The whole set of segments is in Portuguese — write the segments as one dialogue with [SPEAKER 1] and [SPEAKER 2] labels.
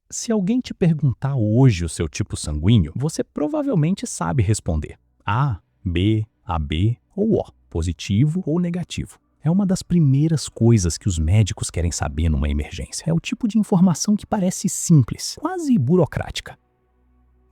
[SPEAKER 1] Se alguém te perguntar hoje o seu tipo sanguíneo, você provavelmente sabe responder A, B, AB ou O, positivo ou negativo. É uma das primeiras coisas que os médicos querem saber numa emergência. É o tipo de informação que parece simples, quase burocrática.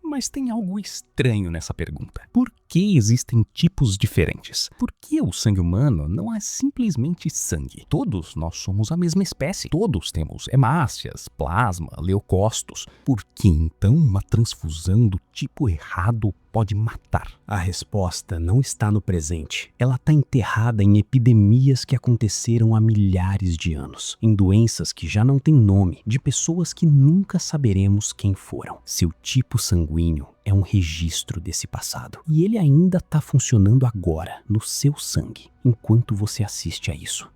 [SPEAKER 1] Mas tem algo estranho nessa pergunta. Por que existem tipos diferentes? Por que o sangue humano não é simplesmente sangue? Todos nós somos a mesma espécie. Todos temos hemácias, plasma, leucócitos. Por que então uma transfusão do tipo errado pode matar?
[SPEAKER 2] A resposta não está no presente. Ela está enterrada em epidemias que aconteceram há milhares de anos, em doenças que já não têm nome, de pessoas que nunca saberemos quem foram. Seu tipo sanguíneo é um registro desse passado. E ele ainda está funcionando agora, no seu sangue, enquanto você assiste a isso.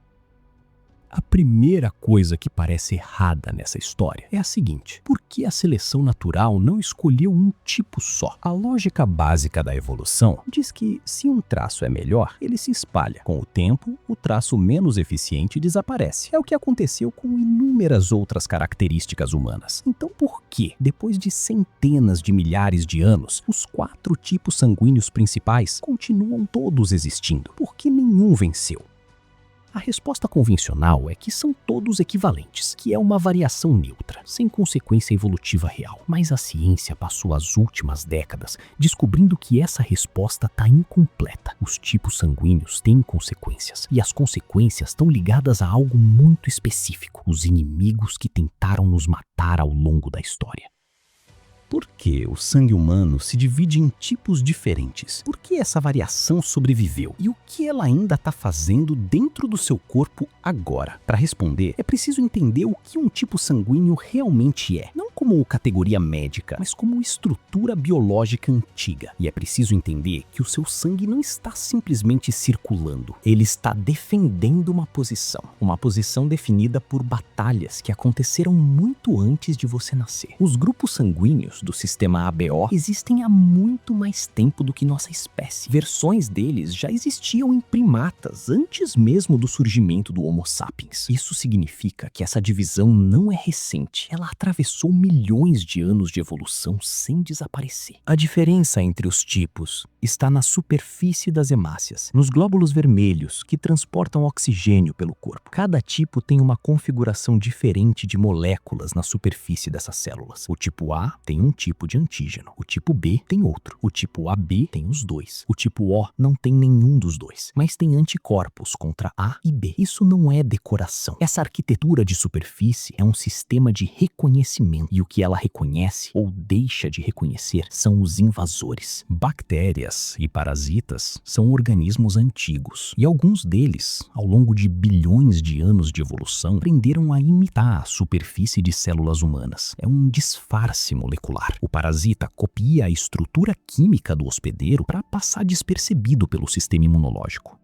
[SPEAKER 1] A primeira coisa que parece errada nessa história é a seguinte: por que a seleção natural não escolheu um tipo só? A lógica básica da evolução diz que se um traço é melhor, ele se espalha. Com o tempo, o traço menos eficiente desaparece. É o que aconteceu com inúmeras outras características humanas. Então por que, depois de centenas de milhares de anos, os 4 tipos sanguíneos principais continuam todos existindo? Por que nenhum venceu? A resposta convencional é que são todos equivalentes, que é uma variação neutra, sem consequência evolutiva real. Mas a ciência passou as últimas décadas descobrindo que essa resposta está incompleta. Os tipos sanguíneos têm consequências, e as consequências estão ligadas a algo muito específico: os inimigos que tentaram nos matar ao longo da história. Por que o sangue humano se divide em tipos diferentes? Por que essa variação sobreviveu? E o que ela ainda está fazendo dentro do seu corpo agora? Para responder, é preciso entender o que um tipo sanguíneo realmente é. Não como categoria médica, mas como estrutura biológica antiga. E é preciso entender que o seu sangue não está simplesmente circulando. Ele está defendendo uma posição definida por batalhas que aconteceram muito antes de você nascer. Os grupos sanguíneos do sistema ABO existem há muito mais tempo do que nossa espécie. Versões deles já existiam em primatas antes mesmo do surgimento do Homo sapiens. Isso significa que essa divisão não é recente. Ela atravessou milhões de anos de evolução sem desaparecer. A diferença entre os tipos está na superfície das hemácias, nos glóbulos vermelhos que transportam oxigênio pelo corpo. Cada tipo tem uma configuração diferente de moléculas na superfície dessas células. O tipo A tem um tipo de antígeno, o tipo B tem outro, o tipo AB tem os dois, o tipo O não tem nenhum dos dois, mas tem anticorpos contra A e B. Isso não é decoração. Essa arquitetura de superfície é um sistema de reconhecimento, e o que ela reconhece ou deixa de reconhecer são os invasores. Bactérias e parasitas são organismos antigos, e alguns deles, ao longo de bilhões de anos de evolução, aprenderam a imitar a superfície de células humanas. É um disfarce molecular. O parasita copia a estrutura química do hospedeiro para passar despercebido pelo sistema imunológico.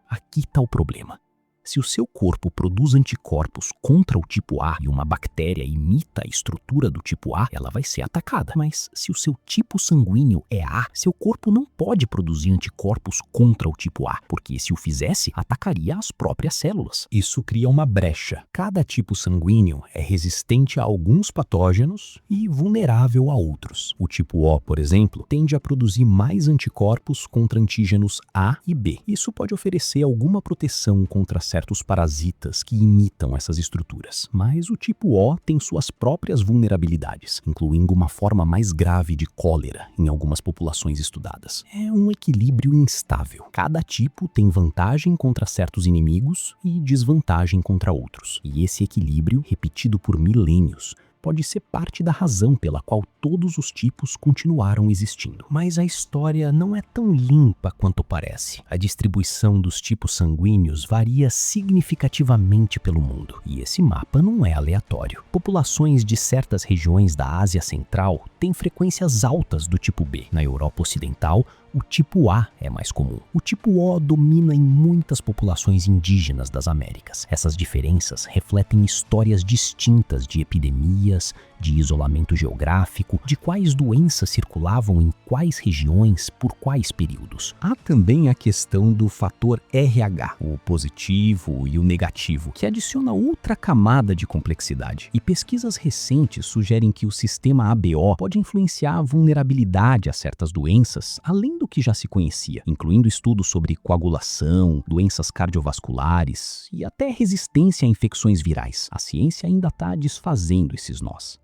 [SPEAKER 1] Aqui está o problema. Se o seu corpo produz anticorpos contra o tipo A e uma bactéria imita a estrutura do tipo A, ela vai ser atacada. Mas se o seu tipo sanguíneo é A, seu corpo não pode produzir anticorpos contra o tipo A, porque se o fizesse, atacaria as próprias células. Isso cria uma brecha. Cada tipo sanguíneo é resistente a alguns patógenos e vulnerável a outros. O tipo O, por exemplo, tende a produzir mais anticorpos contra antígenos A e B. Isso pode oferecer alguma proteção contra certos parasitas que imitam essas estruturas. Mas o tipo O tem suas próprias vulnerabilidades, incluindo uma forma mais grave de cólera em algumas populações estudadas. É um equilíbrio instável. Cada tipo tem vantagem contra certos inimigos e desvantagem contra outros. E esse equilíbrio, repetido por milênios, pode ser parte da razão pela qual todos os tipos continuaram existindo. Mas a história não é tão limpa quanto parece. A distribuição dos tipos sanguíneos varia significativamente pelo mundo, e esse mapa não é aleatório. Populações de certas regiões da Ásia Central têm frequências altas do tipo B. Na Europa Ocidental, O tipo A é mais comum. O tipo O domina em muitas populações indígenas das Américas. Essas diferenças refletem histórias distintas de epidemias, de isolamento geográfico, de quais doenças circulavam em quais regiões por quais períodos.
[SPEAKER 2] Há também a questão do fator RH, o positivo e o negativo, que adiciona outra camada de complexidade. E pesquisas recentes sugerem que o sistema ABO pode influenciar a vulnerabilidade a certas doenças, além do que já se conhecia, incluindo estudos sobre coagulação, doenças cardiovasculares e até resistência a infecções virais. A ciência ainda está desfazendo esses nós.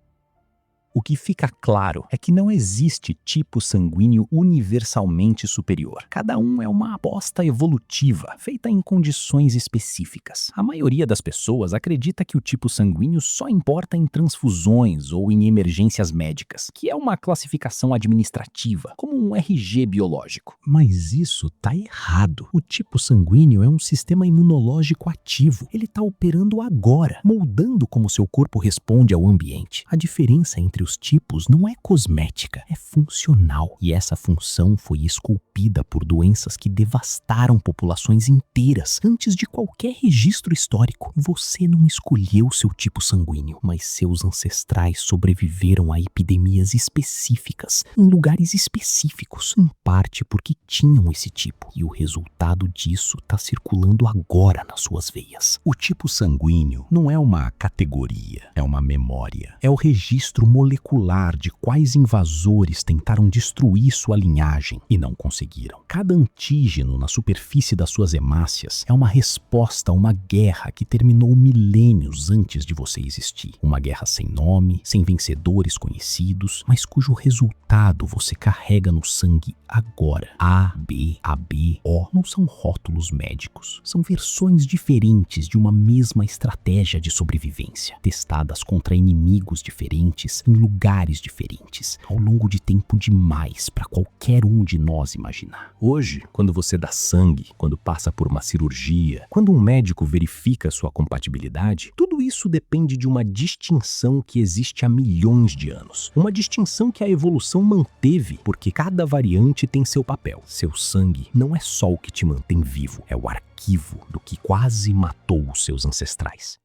[SPEAKER 1] O que fica claro é que não existe tipo sanguíneo universalmente superior. Cada um é uma aposta evolutiva, feita em condições específicas. A maioria das pessoas acredita que o tipo sanguíneo só importa em transfusões ou em emergências médicas, que é uma classificação administrativa, como um RG biológico.
[SPEAKER 2] Mas isso tá errado. O tipo sanguíneo é um sistema imunológico ativo. Ele tá operando agora, moldando como seu corpo responde ao ambiente. A diferença entre os tipos não é cosmética, é funcional. E essa função foi esculpida por doenças que devastaram populações inteiras antes de qualquer registro histórico. Você não escolheu seu tipo sanguíneo, mas seus ancestrais sobreviveram a epidemias específicas, em lugares específicos, em parte porque tinham esse tipo. E o resultado disso está circulando agora nas suas veias.
[SPEAKER 1] O tipo sanguíneo não é uma categoria, é uma memória. É o registro molecular de quais invasores tentaram destruir sua linhagem e não conseguiram. Cada antígeno na superfície das suas hemácias é uma resposta a uma guerra que terminou milênios antes de você existir. Uma guerra sem nome, sem vencedores conhecidos, mas cujo resultado você carrega no sangue agora. A, B, AB, O não são rótulos médicos. São versões diferentes de uma mesma estratégia de sobrevivência, testadas contra inimigos diferentes em lugares diferentes, ao longo de tempo demais para qualquer um de nós imaginar. Hoje, quando você dá sangue, quando passa por uma cirurgia, quando um médico verifica sua compatibilidade, tudo isso depende de uma distinção que existe há milhões de anos. Uma distinção que a evolução manteve, porque cada variante tem seu papel. Seu sangue não é só o que te mantém vivo, é o arquivo do que quase matou os seus ancestrais.